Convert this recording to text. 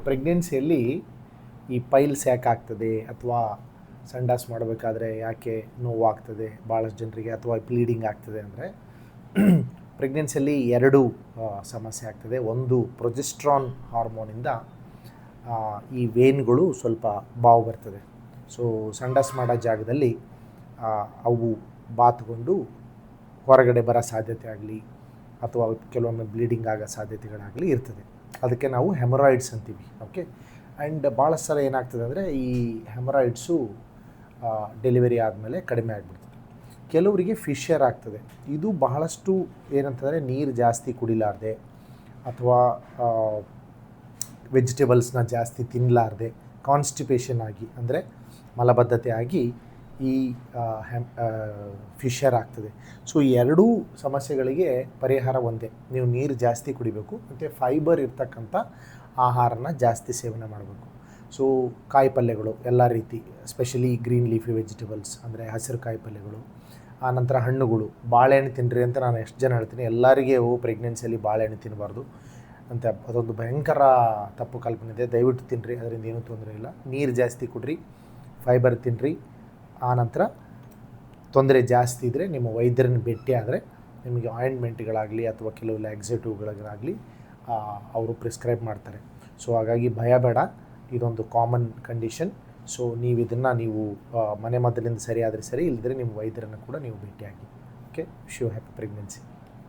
ಪ್ರೆಗ್ನೆನ್ಸಿಯಲ್ಲಿ ಈ ಪೈಲ್ಸ್ ಯಾಕೆ ಆಗ್ತದೆ ಅಥವಾ ಸಂಡಾಸ್ ಮಾಡಬೇಕಾದ್ರೆ ಯಾಕೆ ನೋವಾಗ್ತದೆ ಭಾಳಷ್ಟು ಜನರಿಗೆ ಅಥವಾ ಬ್ಲೀಡಿಂಗ್ ಆಗ್ತದೆ ಅಂದರೆ ಪ್ರೆಗ್ನೆನ್ಸಿಯಲ್ಲಿ ಎರಡು ಸಮಸ್ಯೆ ಆಗ್ತದೆ. ಒಂದು, ಪ್ರೊಜೆಸ್ಟ್ರಾನ್ ಹಾರ್ಮೋನಿಂದ ಈ ವೇನ್ಗಳು ಸ್ವಲ್ಪ ಬಾವು ಬರ್ತದೆ. ಸೊ ಸಂಡಾಸ್ ಮಾಡೋ ಜಾಗದಲ್ಲಿ ಅವು ಬಾತ್ಕೊಂಡು ಹೊರಗಡೆ ಬರೋ ಸಾಧ್ಯತೆ ಆಗಲಿ ಅಥವಾ ಕೆಲವೊಮ್ಮೆ ಬ್ಲೀಡಿಂಗ್ ಆಗೋ ಸಾಧ್ಯತೆಗಳಾಗಲಿ ಇರ್ತದೆ. ಅದಕ್ಕೆ ನಾವು ಹೆಮರಾಯ್ಡ್ಸ್ ಅಂತೀವಿ. ಓಕೆ. ಆ್ಯಂಡ್ ಭಾಳ ಸಲ ಏನಾಗ್ತದೆ ಅಂದರೆ ಈ ಹೆಮರಾಯ್ಡ್ಸು ಡೆಲಿವರಿ ಆದಮೇಲೆ ಕಡಿಮೆ ಆಗಿಬಿಡ್ತದೆ. ಕೆಲವರಿಗೆ ಫಿಶರ್ ಆಗ್ತದೆ. ಇದು ಬಹಳಷ್ಟು ಏನಂತಂದರೆ ನೀರು ಜಾಸ್ತಿ ಕುಡಿಲಾರ್ದೆ ಅಥವಾ ವೆಜಿಟೇಬಲ್ಸ್ನ ಜಾಸ್ತಿ ತಿನ್ನಲಾರ್ದೆ ಕಾನ್ಸ್ಟಿಪೇಷನ್ ಆಗಿ ಅಂದರೆ ಮಲಬದ್ಧತೆ ಆಗಿ ಈ ಫಿಶರ್ ಆಗ್ತದೆ. ಸೊ ಈ ಎರಡೂ ಸಮಸ್ಯೆಗಳಿಗೆ ಪರಿಹಾರ ಒಂದೇ, ನೀವು ನೀರು ಜಾಸ್ತಿ ಕುಡಿಬೇಕು ಮತ್ತು ಫೈಬರ್ ಇರ್ತಕ್ಕಂಥ ಆಹಾರನ ಜಾಸ್ತಿ ಸೇವನೆ ಮಾಡಬೇಕು. ಸೊ ಕಾಯಿ ಪಲ್ಯಗಳು ಎಲ್ಲ ರೀತಿ, ಎಸ್ಪೆಷಲಿ ಗ್ರೀನ್ ಲೀಫಿ ವೆಜಿಟೇಬಲ್ಸ್ ಅಂದರೆ ಹಸಿರು ಕಾಯಿ ಪಲ್ಯಗಳು, ಆನಂತರ ಹಣ್ಣುಗಳು. ಬಾಳೆಹಣ್ಣು ತಿನ್ನಿರಿ ಅಂತ ನಾನು ಎಷ್ಟು ಜನ ಹೇಳ್ತೀನಿ. ಎಲ್ಲರಿಗೆ ಪ್ರೆಗ್ನೆನ್ಸಿಯಲ್ಲಿ ಬಾಳೆಹಣ್ಣು ತಿನ್ನಬಾರ್ದು ಅಂತ ಅದೊಂದು ಭಯಂಕರ ತಪ್ಪು ಕಲ್ಪನೆ ಇದೆ. ದಯವಿಟ್ಟು ತಿನ್ನಿರಿ, ಅದರಿಂದ ಏನೂ ತೊಂದರೆ ಇಲ್ಲ. ನೀರು ಜಾಸ್ತಿ ಕುಡ್ರಿ, ಫೈಬರ್ ತಿನ್ನಿರಿ. ಆನಂತರ ತೊಂದರೆ ಜಾಸ್ತಿ ಇದ್ದರೆ ನಿಮ್ಮ ವೈದ್ಯರನ್ನು ಭೇಟಿ ಆದರೆ ನಿಮಗೆ ಆಯಿಂಟ್ಮೆಂಟ್ಗಳಾಗಲಿ ಅಥವಾ ಕೆಲವು ಲ್ಯಾಕ್ಸೇಟಿವ್ಗಳಾಗಲಿ ಅವರು ಪ್ರಿಸ್ಕ್ರೈಬ್ ಮಾಡ್ತಾರೆ. ಸೊ ಹಾಗಾಗಿ ಭಯ ಬೇಡ, ಇದೊಂದು ಕಾಮನ್ ಕಂಡೀಷನ್. ಸೊ ನೀವು ಇದನ್ನು ಮನೆ ಮದ್ದಲಿಂದ ಸರಿ ಆದರೆ ಸರಿ, ಇಲ್ಲದ್ರೆ ನಿಮ್ಮ ವೈದ್ಯರನ್ನು ಕೂಡ ನೀವು ಭೇಟಿಯಾಗಿ. Okay. Wish you happy pregnancy.